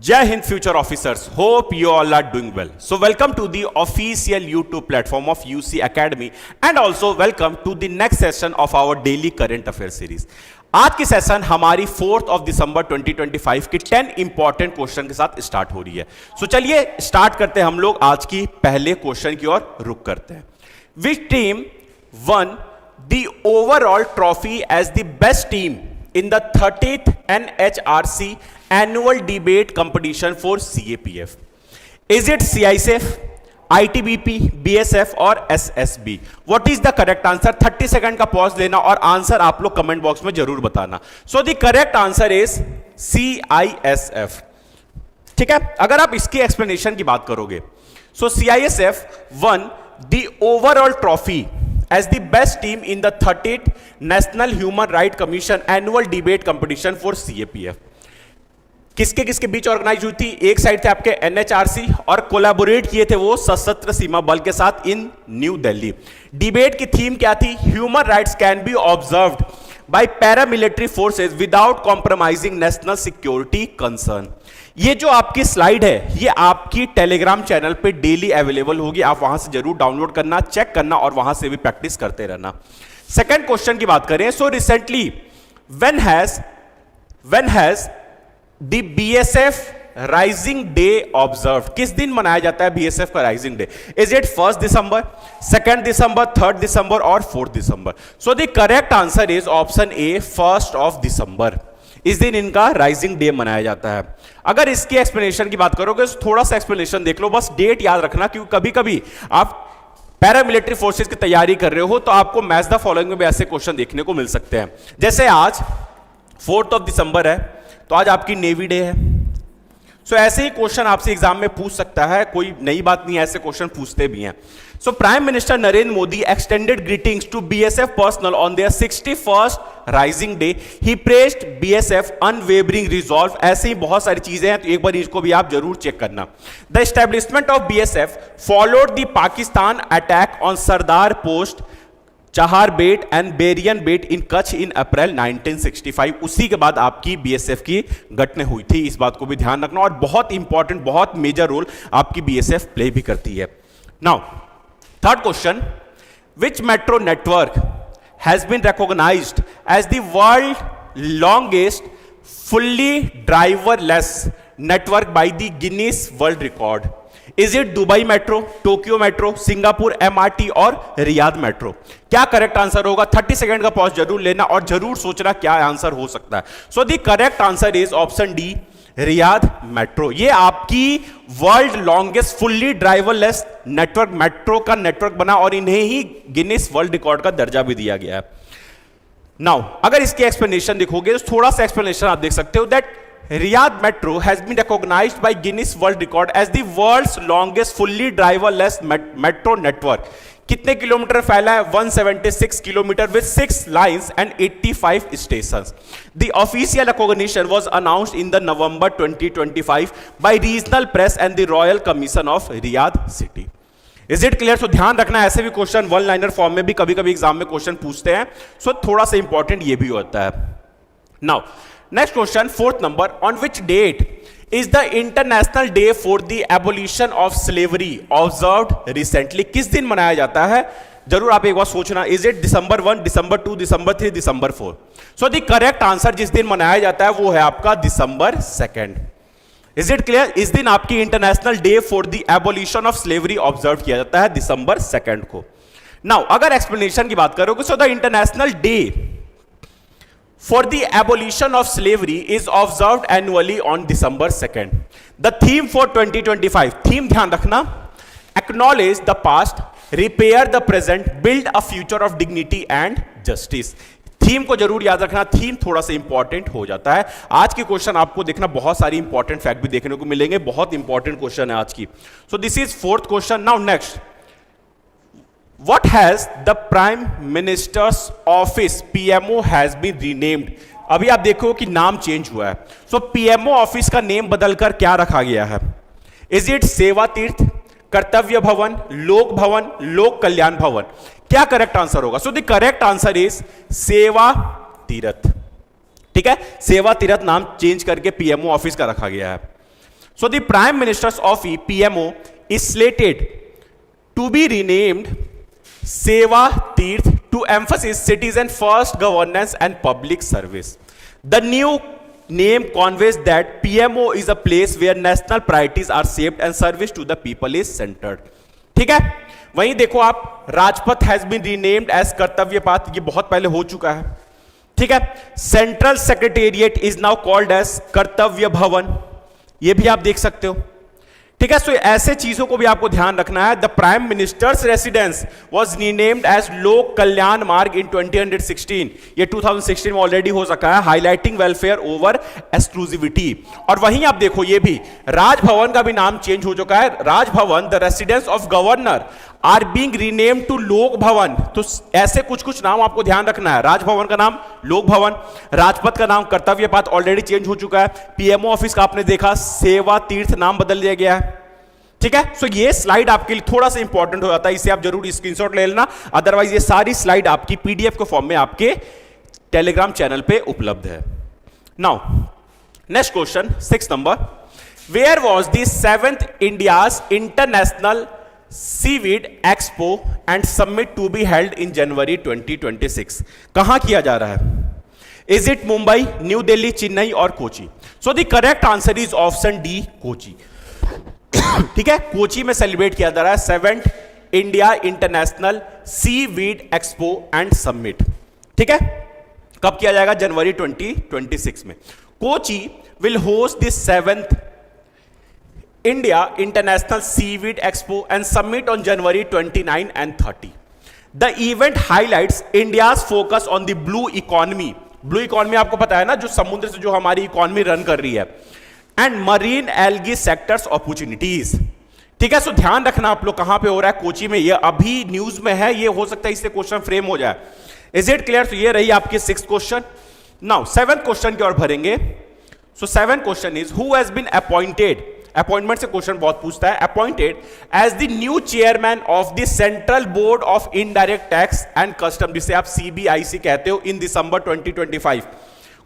Jai Hind future officers, hope you all are doing well. So welcome to the official YouTube platform of UC Academy and also welcome to the next session of our daily current affairs series. आज की session हमारी 4th of December 2025 की 10 important question के साथ start हो रही है. सो चलिए स्टार्ट करते हैं हम लोग आज की पहले क्वेश्चन की ओर रुक करते हैं. Which team won the overall trophy as the best team in the 30th NHRC annual debate competition for CAPF? Is it CISF, ITBP, BSF और SSB? What is the correct answer? 30 second का pause लेना और answer आप लोग comment box में जरूर बताना. So the correct answer is CISF. ठीक है, अगर आप इसकी एक्सप्लेनेशन की बात करोगे, so CISF won the overall trophy as the best team in the 30th National Human Rights Commission annual debate competition for CAPF. किसके किसके बीच ऑर्गेनाइज हुई थी? एक साइड थे आपके एनएचआरसी और कोलैबोरेट किए थे वो सशस्त्र सीमा बल के साथ इन न्यू दिल्ली. डिबेट की थीम क्या थी? Human rights can be observed bye paramilitary forces without compromising national security concern. ये जो आपकी स्लाइड है ये आपकी टेलीग्राम चैनल पे डेली अवेलेबल होगी, आप वहां से जरूर डाउनलोड करना, चेक करना और वहां से भी प्रैक्टिस करते रहना. सेकंड क्वेश्चन की बात करें, so recently when has the BSF rising day observe? किस दिन मनाया जाता है BSF का rising day? Is it 1 December, 2 December, 3 December और 4 December? So the correct answer is option A 1 December. इस दिन इनका राइजिंग डे मनाया जाता है. अगर इसकी एक्सप्लेनेशन की बात करोगे तो थोड़ा सा एक्सप्लेनेशन देख लो, बस डेट याद रखना, क्योंकि कभी कभी आप पैरामिलिट्री फोर्सेस की तैयारी कर रहे हो तो आपको मैच द फॉलोइंग में भी ऐसे क्वेश्चन देखने को मिल सकते हैं. जैसे आज 4 दिसंबर है तो आज आपकी नेवी डे है. सो ऐसे ही क्वेश्चन आपसे एग्जाम में पूछ सकता है, कोई नई बात नहीं है, ऐसे क्वेश्चन पूछते भी हैं. So prime minister Narendra Modi extended greetings to BSF personnel on their 61st raising day. He praised BSF unwavering resolve. ऐसे ही बहुत सारी चीजें हैं तो एक बार इसको भी आप जरूर चेक करना. The establishment of BSF followed the Pakistan attack on Sardar post, Chhad Bet and Biar Bet in Kutch in April 1965. उसी के बाद आपकी BSF की घटना हुई थी, इस बात को भी ध्यान रखना. और बहुत इंपॉर्टेंट, बहुत मेजर रोल आपकी BSF प्ले भी करती है. Now third question, which metro network has been recognised as the world longest fully driverless network by the Guinness world record? Is it Dubai metro, Tokyo metro, Singapore MRT और Riyadh metro? क्या correct answer होगा? 30 second का pause जरूर लेना और जरूर सोचना क्या आंसर हो सकता है. सो the correct answer is option D, Riyadh metro. ये आपकी world longest fully driverless network metro का नेटवर्क बना और इन्हें ही गिनीज वर्ल्ड रिकॉर्ड का दर्जा भी दिया गया है. नाउ अगर इसकी एक्सप्लेनेशन देखोगे तो थोड़ा सा एक्सप्लेनेशन आप देख सकते हो. That Riyadh Metro has been recognized by Guinness World Record as the world's longest fully driverless metro network. कितने किलोमीटर फैला है? 176 kilometre with 6 lines and 85 stations. The official recognition was announced in the November 2025 by Regional Press and the Royal Commission of Riyadh City. Is it clear? So ध्यान रखना, ऐसे भी question one liner form में भी कभी कभी exam में question पूछते हैं, so थोड़ा सा इंपॉर्टेंट ये भी होता है. Now next question, fourth number, on which date is the International Day for the Abolition of Slavery observed recently? किस दिन मनाया जाता है? जरूर आप एक बार सोचना. Is it December 1, December 2, December 3, December 4? So the correct answer जिस दिन मनाया जाता है वो है आपका December 2. Is it clear? इस दिन आपकी international day for the abolition of slavery observe किया जाता है December 2 को. नाउ अगर एक्सप्लेनेशन की बात करोगे, so the international day for the abolition of slavery is observed annually on December 2. The theme for 2025, theme ध्यान रखना, acknowledge the past, repair the present, build a future of dignity and justice. Theme को जरूर याद रखना, theme थोड़ा सा important हो जाता है. आज के क्वेश्चन आपको देखना, बहुत सारी इंपॉर्टेंट फैक्ट भी देखने को मिलेंगे, बहुत इंपॉर्टेंट क्वेश्चन है आज की. सो this is fourth question. Now next, What has the Prime Minister's Office PMO has been renamed? अभी आप देखो कि नाम चेंज हुआ है. सो PMO ऑफिस का नेम बदलकर क्या रखा गया है? इज इट सेवा तीर्थ, कर्तव्य भवन, लोक भवन, लोक कल्याण भवन? क्या करेक्ट आंसर होगा? सो द करेक्ट आंसर इज सेवा तीर्थ. ठीक है, सेवा तीर्थ नाम चेंज करके PMO ऑफिस का रखा गया है. So the Prime Minister's Office (PMO) is slated to be renamed Seva Tirth to emphasize citizen first governance and public service. The new name conveys that PMO is a place where national priorities are shaped and service to the people is centered. ठीक है, वहीं देखो आप, Rajpath has been renamed as Kartavya Path, ये बहुत पहले हो चुका है. ठीक है, central secretariat is now called as Kartavya Bhavan, ये भी आप देख सकते हो. ठीक है, सो ऐसे चीजों को भी आपको ध्यान रखना है. The prime minister's residence was renamed as Lok Kalyan मार्ग इन 2016, ये 2016 में ऑलरेडी हो सका है, हाईलाइटिंग वेलफेयर ओवर एक्सक्लूसिविटी. और वहीं आप देखो, ये भी राजभवन का भी नाम चेंज हो चुका है. Raj Bhavan the residence of governor are being renamed to Lok Bhavan. तो ऐसे कुछ कुछ नाम आपको ध्यान रखना है. राजभवन का नाम लोक भवन, राजपथ का नाम कर्तव्य पथ ऑलरेडी चेंज हो चुका है, पीएमओ ऑफिस का आपने देखा सेवा तीर्थ नाम बदल दिया गया है. ठीक है, सो ये स्लाइड आपके लिए थोड़ा सा इंपॉर्टेंट हो जाता है, इसे आप जरूर स्क्रीनशॉट ले लेना. अदरवाइज ये सारी स्लाइड आपकी पीडीएफ के फॉर्म में आपके टेलीग्राम चैनल पे उपलब्ध है. Now next question 6 number, where was the 7th India's international seaweed expo and summit to be held in January 2026? कहां किया जा रहा है? Is it Mumbai, new Delhi, Chennai और Kochi? So the correct answer is option D, Kochi. ठीक है, कोची में सेलिब्रेट किया जा रहा है 7th India international seaweed expo and summit. ठीक है, कब किया जाएगा? जनवरी 2026 में. Kochi will host the 7th India International Seaweed Expo and Summit on January 29 and 30. The event highlights India's focus on the blue economy. Blue economy आपको पता है ना, जो समुद्र से जो हमारी इकोनॉमी रन कर रही है, and marine algae sectors opportunities. ठीक है, सो ध्यान रखना आप लोग कहां पे हो रहा है, कोची में. ये अभी न्यूज में है, ये हो सकता है इससे क्वेश्चन फ्रेम हो जाए. Is it clear? तो ये रही आपकी 6th question. Now 7th question की ओर भरेंगे. So 7th question is who has been appointed, appointment से क्वेश्चन बहुत पूछता है, appointed as the new chairman of the central board of indirect tax and custom, जिसे आप सीबीआईसी कहते हो, इन दिसंबर 2025.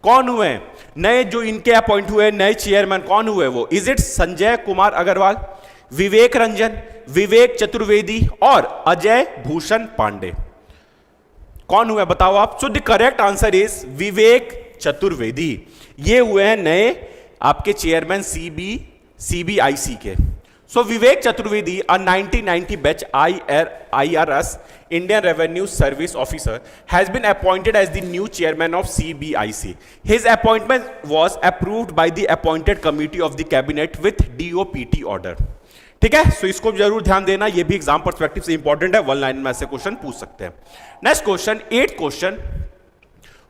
कौन हुए नए जो इनके अपॉइंट हुए नए चेयरमैन, कौन हुए वो? इज इट संजय कुमार अग्रवाल, विवेक रंजन, विवेक चतुर्वेदी और अजय भूषण पांडे? कौन हुए बताओ आप? So the correct answer is Vivek Chaturvedi. ये हुए हैं नए आपके चेयरमैन सीबीआईसी के. So Vivek Chaturvedi, a 1990 batch IRS Indian Revenue Service officer, has been appointed as the new chairman of CBIC. His appointment was approved by the appointed committee of the cabinet with DOPT order. ठीक है, सो इसको जरूर ध्यान देना, ये भी exam perspective से important है, 1 लाइन में ऐसे क्वेश्चन पूछ सकते हैं. Next question 8th question,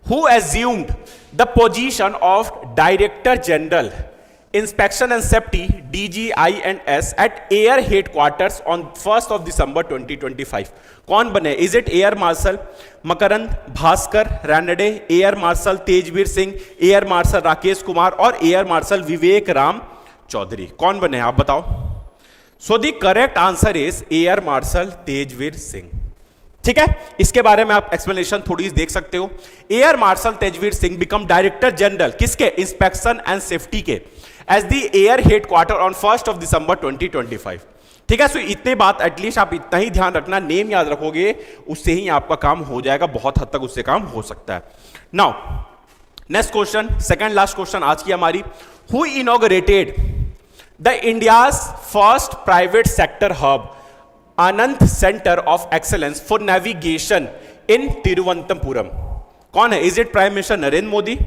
who assumed the position of Director General Inspection and Safety DGI&S at Air Headquarters on 1st of December 2025? कौन बने? Is it air marshal Makarand Bhaskar Ranade, air marshal Tejveer Singh, air marshal Rakesh Kumar और air marshal विवेक राम चौधरी? कौन बने आप बताओ? सो the correct answer is air marshal Tejveer Singh. ठीक है, इसके बारे में आप एक्सप्लेनेशन थोड़ी देख सकते हो. Air marshal Tejveer Singh become director general किसके? इंस्पेक्शन एंड सेफ्टी के, as the air headquarter on 1st of December 2025. ठीक है, सो इतने बात एटलीस्ट आप इतना ही ध्यान रखना, नेम याद रखोगे उससे ही आपका काम हो जाएगा, बहुत हद तक उससे काम हो सकता है. Now next question, second last question आज की हमारी, who inaugurated the India's first private sector hub Anant centre of excellence for navigation in Thiruvananthapuram? कौन है? Is it prime minister Narendra Modi,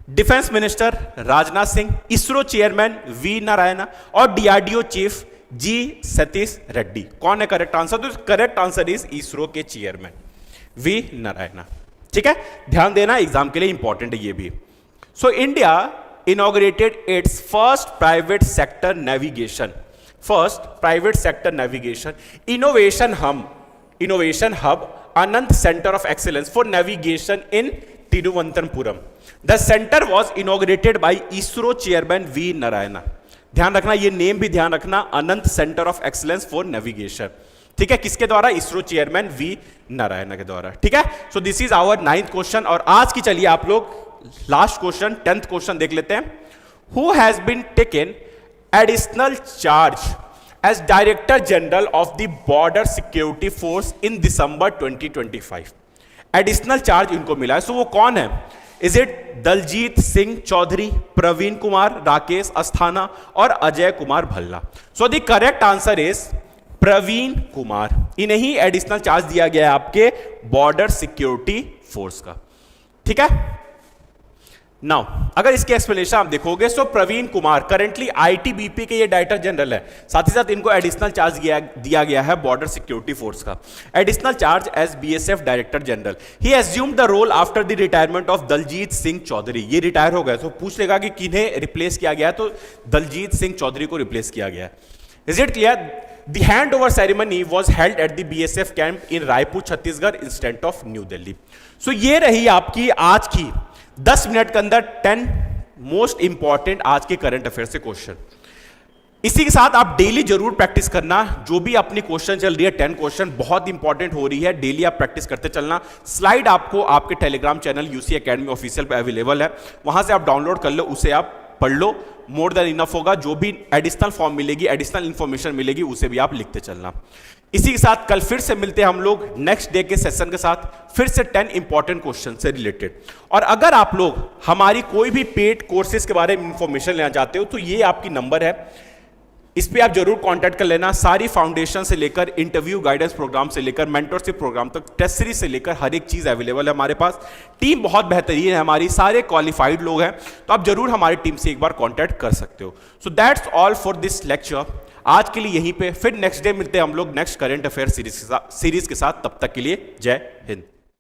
defence minister Rajnath Singh, ISRO chairman V Narayan और DRDO chief G Satish Reddy? कौन है correct answer? तो correct answer is ISRO के चेयरमैन वी नारायण. ठीक है, ध्यान देना, एग्जाम के लिए इंपॉर्टेंट है ये भी. So India inaugurated it's first private sector navigation, innovation hub Anant Center of Excellence for Navigation in Tiruvananthapuram. The center was inaugurated by ISRO chairman V Narayana. ध्यान रखना, ये नेम भी ध्यान रखना, Anant centre of excellence for navigation. ठीक है, किसके द्वारा? इसरो चेयरमैन वी नारायण के द्वारा. ठीक है, so this is our 9th question. और आज की चलिए आप लोग लास्ट क्वेश्चन 10th क्वेश्चन देख लेते हैं. Who has been taken additional charge as director general of the border security force in December 2025। Additional charge इनको मिला है। सो वो कौन है? इज इट दलजीत सिंह चौधरी, प्रवीण कुमार, राकेश अस्थाना और Ajay Kumar Bhalla? So the correct answer is Praveen Kumar. इन्हें ही एडिशनल चार्ज दिया गया है आपके बॉर्डर सिक्योरिटी फोर्स का। ठीक है, नाउ अगर इसकी एक्सप्लेनेशन आप देखोगे, सो प्रवीण कुमार करंटली आईटीबीपी के ये डायरेक्टर जनरल है, साथ ही साथ इनको एडिशनल चार्ज दिया गया है बॉर्डर सिक्योरिटी फोर्स का। Additional charge as BSF director general. He assumed the role after the retirement of Daljit Singh Chaudhary. ये रिटायर हो गए, तो पूछ लेगा कि किन्हें रिप्लेस किया गया है, तो दलजीत सिंह चौधरी को रिप्लेस किया गया है। Is it clear? The handover ceremony was held at the BSF camp in Raipur Chhattisgarh instead of new Delhi. So ये रही आपकी आज की 10 मिनट के अंदर 10 मोस्ट इंपॉर्टेंट आज के करंट अफेयर से क्वेश्चन। इसी के साथ आप डेली जरूर प्रैक्टिस करना। जो भी अपनी क्वेश्चन चल रही है 10 क्वेश्चन बहुत इंपॉर्टेंट हो रही है, डेली आप प्रैक्टिस करते चलना। स्लाइड आपको आपके Telegram channel UC academy official पे अवेलेबल है, वहां से आप डाउनलोड कर लो, उसे आप पढ़ लो, मोर देन इनफ होगा। जो भी एडिशनल फॉर्म मिलेगी, एडिशनल इंफॉर्मेशन मिलेगी, उसे भी आप लिखते चलना। इसी के साथ कल फिर से मिलते हैं हम लोग नेक्स्ट डे के सेशन के साथ, फिर से 10 इंपॉर्टेंट क्वेश्चन से रिलेटेड। और अगर आप लोग हमारी कोई भी पेड कोर्सेज के बारे में इंफॉर्मेशन लेना चाहते हो, तो ये आपकी नंबर है, इस पे आप जरूर कांटेक्ट कर लेना। सारी फाउंडेशन से लेकर इंटरव्यू गाइडेंस प्रोग्राम से लेकर मेंटरशिप प्रोग्राम तक, टेस्ट सीरीज से लेकर हर एक चीज अवेलेबल है हमारे पास। टीम बहुत बेहतरीन है हमारी, सारे क्वालिफाइड लोग हैं, तो आप जरूर हमारी टीम से एक बार कांटेक्ट कर सकते हो। So that's all for this lecture. आज के लिए यहीं पे, फिर नेक्स्ट डे मिलते हैं हम लोग नेक्स्ट करंट अफेयर सीरीज के साथ। तब तक के लिए जय हिंद।